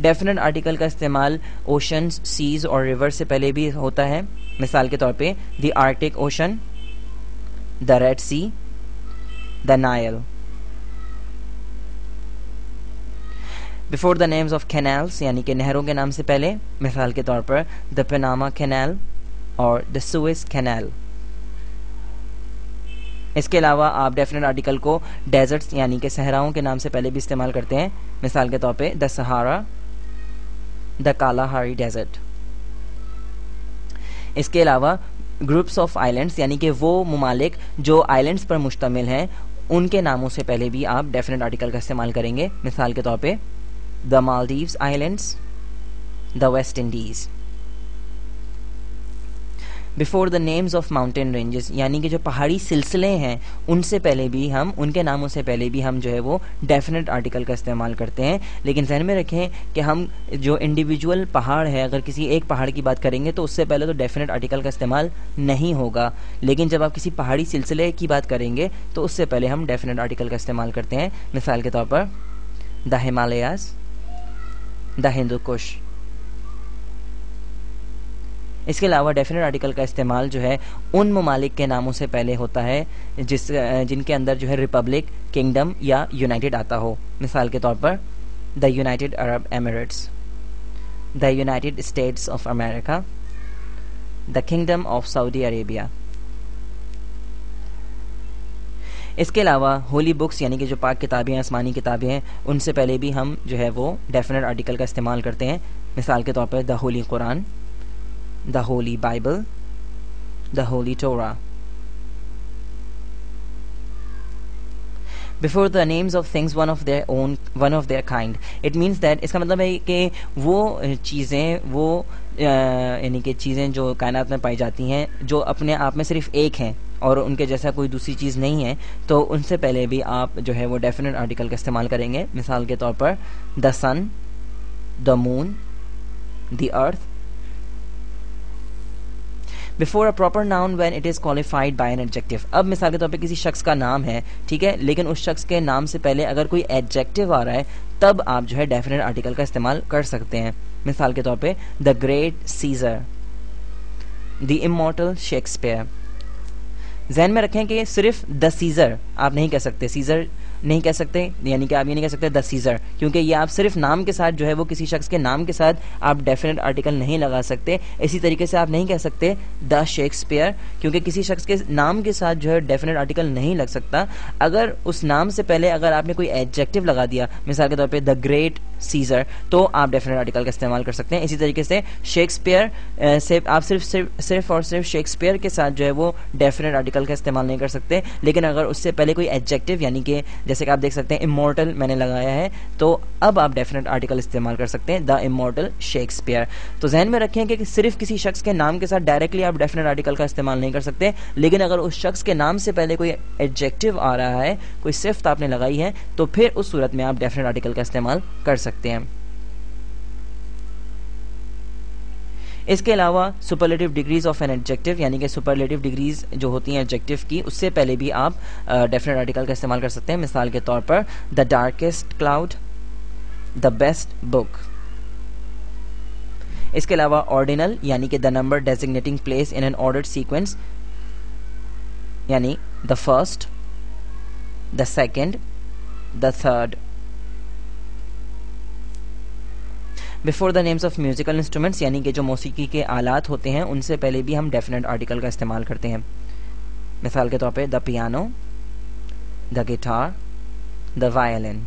Definite article کا استعمال oceans, Cs اور ریور سے پہلے بھی ہوتا ہے. مثال کے طور پہ the Arctic Ocean, the Red Sea, the Nile. Before the names of canals یعنی کہ نہروں کے نام سے پہلے. مثال کے طور پر دا پناما کینال اور دا سوئس کینال. اس کے علاوہ آپ ڈیفینٹ آرٹیکل کو ڈیزرٹس یعنی کہ صحراؤں کے نام سے پہلے بھی استعمال کرتے ہیں. مثال کے طور پہ دا سہارا، دا کالاہاری ڈیزرٹ. اس کے علاوہ گروپس آف آئلینڈس یعنی کہ وہ ممالک جو آئلینڈس پر مشتمل ہیں ان کے ناموں سے پہلے بھی آپ ڈیفینٹ آرٹیکل کا استعمال کریں گے. مثال کے طور پہ the Maldives islands, the West Indies. Before the names of mountain ranges یعنی کہ جو پہاڑی سلسلے ہیں ان سے پہلے بھی ہم ان کے ناموں سے پہلے بھی ہم جو ہے وہ ڈیفینٹ آرٹیکل کا استعمال کرتے ہیں. لیکن ذہن میں رکھیں کہ ہم جو انڈیویجول پہاڑ ہے اگر کسی ایک پہاڑ کی بات کریں گے تو اس سے پہلے تو ڈیفینٹ آرٹیکل کا استعمال نہیں ہوگا. لیکن جب آپ کسی پہاڑی سلسلے کی بات کریں گے تو اس سے پہلے ہم ڈیفینٹ آرٹیکل کا استعمال کرتے ہیں. مثال کے طور پر دا ہمالیاز، دا ہندو کش. اس کے علاوہ ڈیفینٹ آرٹیکل کا استعمال جو ہے ان ممالک کے ناموں سے پہلے ہوتا ہے جن کے اندر جو ہے ریپبلک، کنگڈم یا یونائٹڈ آتا ہو. مثال کے طور پر the United Arab Emirates, the United States of America, the Kingdom of Saudi Arabia. اس کے علاوہ ہولی بکس یعنی کہ جو پاک کتابیں آسمانی کتابیں ہیں ان سے پہلے بھی ہم جو ہے وہ ڈیفینٹ آرٹیکل کا استعمال کرتے ہیں. مثال کے طور پر دا ہولی قرآن، the Holy Bible, the Holy Torah. Before the names of things one of their kind. It means that اس کا مطلب ہے کہ وہ چیزیں یعنی کہ چیزیں جو کائنات میں پائی جاتی ہیں جو اپنے آپ میں صرف ایک ہیں اور ان کے جیسا کوئی دوسری چیز نہیں ہے تو ان سے پہلے بھی آپ جو ہے وہ ڈیفینٹ آرٹیکل کا استعمال کریں گے. مثال کے طور پر the sun, the moon, the earth. Before a proper noun when it is qualified by an adjective. اب مثال کے طور پہ کسی شخص کا نام ہے، ٹھیک ہے، لیکن اس شخص کے نام سے پہلے اگر کوئی ایڈجیکٹو آ رہا ہے تب آپ جو ہے ڈیفینٹ آرٹیکل کا استعمال کر سکتے ہیں. مثال کے طور پہ the great Caesar, the immortal Shakespeare. ذہن میں رکھیں کہ صرف دا سیزر آپ نہیں کہہ سکتے، سیزر نہیں کہہ سکتے، یعنی کہ آپ یہ نہیں کہہ سکتے دا سیزر، کیونکہ یہ آپ صرف نام کے ساتھ جو ہے وہ کسی شخص کے نام کے ساتھ آپ ڈیفینٹ آرٹیکل نہیں لگا سکتے. اسی طریقے سے آپ نہیں کہہ سکتے دا شیکسپیئر، کیونکہ کسی شخص کے نام کے ساتھ جو ہے ڈیفینٹ آرٹیکل نہیں لگ سکتا. اگر اس نام سے پہلے اگر آپ نے کوئی ایڈجیکٹو لگا دیا، مثال کے طور پہ دا گریٹ سیزر، تو آپ ڈیفینٹ آرٹیکل کا استعمال کر سکتے ہیں. اسی طریقے سے شیکسپیئر سے آپ صرف اور صرف شیکسپیئر کے ساتھ جو ہے وہ ڈیفینٹ آرٹیکل کا استعمال نہیں کر سکتے. لیکن اگر اس سے پہلے کوئی ایڈجیکٹو یعنی کہ جیسے کہ آپ دیکھ سکتے ہیں امورٹل میں نے لگایا ہے تو اب آپ ڈیفینٹ آرٹیکل استعمال کر سکتے ہیں دا امورٹل شیکسپیئر. تو ذہن میں رکھیں کہ صرف کسی شخص کے نام کے ساتھ ڈائریکٹلی آپ ڈیفینٹ آرٹیکل کا استعمال نہیں کر سکتے، لیکن اگر اس شخص کے نام سے پہلے کوئی ایڈجیکٹو آ رہا ہے، کوئی صفت آپ نے لگائی ہے، تو پھر اس صورت میں آپ ڈیفینٹ آرٹیکل کا استعمال کر سکتے ہیں. اس کے علاوہ superlative degrees of an adjective یعنی کہ سپرلیٹو ڈگریز جو ہوتی ہیں ایڈجیکٹو کی، اس سے پہلے بھی آپ ڈیفینٹ آرٹیکل کا استعمال کر سکتے ہیں. مثال کے طور پر the darkest cloud, the best book. اس کے علاوہ آرڈینل یعنی کہ the number designating place in an ordered sequence یعنی the first, the second, the third. Before the names of musical instruments یعنی کہ جو موسیقی کے آلات ہوتے ہیں ان سے پہلے بھی ہم ڈیفینٹ آرٹیکل کا استعمال کرتے ہیں. مثال کے طور پہ the piano, the guitar, the violin.